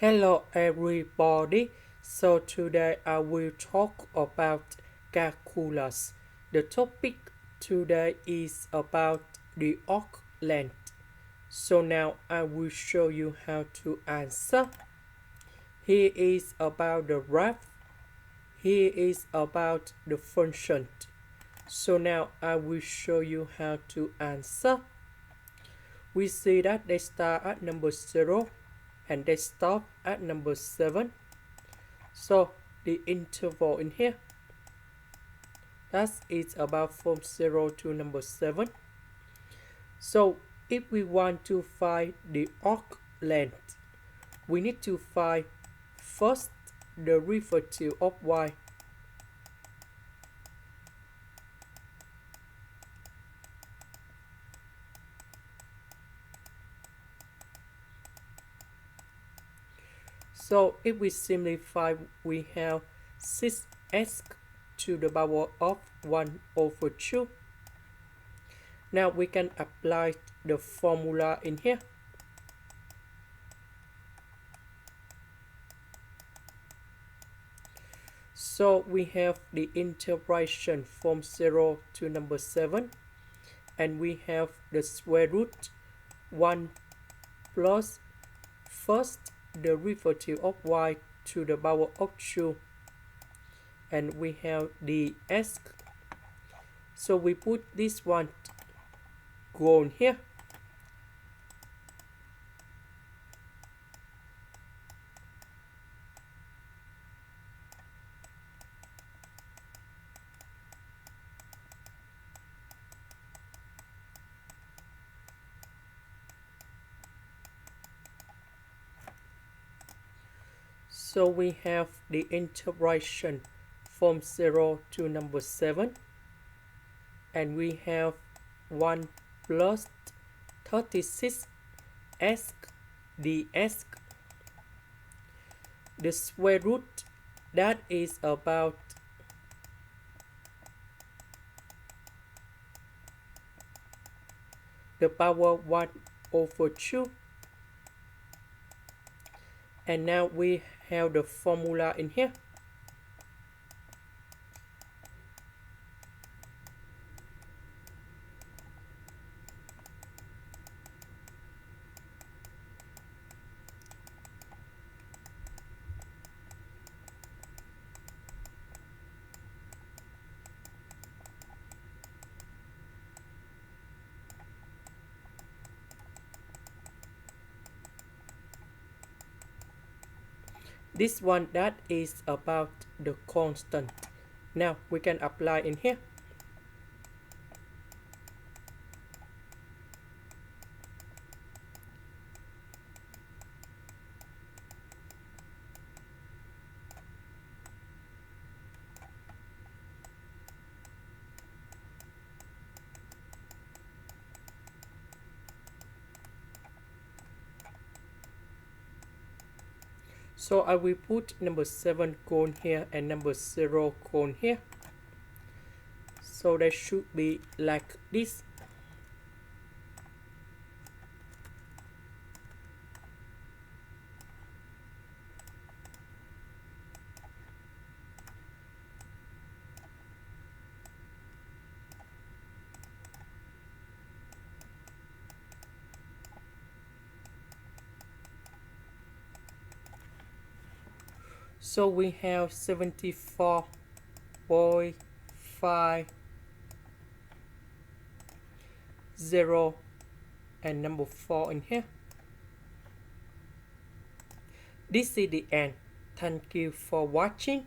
Hello everybody. So today I will talk about calculus. The topic today is about the arc length. So now I will show you how to answer. Here is about the graph. Here is about the function. So now I will show you how to answer. We see that they start at number 0 and they stop at number 7. So the interval in here, that is about from 0 to number 7. So if we want to find the arc length, we need to find first the derivative of y. So if we simplify, we have 6x to the power of 1 over 2. Now we can apply the formula in here. So we have the integration from 0 to number 7, and we have the square root 1 plus first the derivative of y to the power of 2, and we have the s. So we put this one on here. So we have the integration from 0 to number 7, and we have 1 plus 36 s ds. The square root, that is about the power 1 over 2. And now we have the formula in here. This one, that is about the constant. Now we can apply in here. So I will put number 7 cone here and number 0 cone here. So that should be like this. So we have 74.50 and number 4 in here. This is the end. Thank you for watching.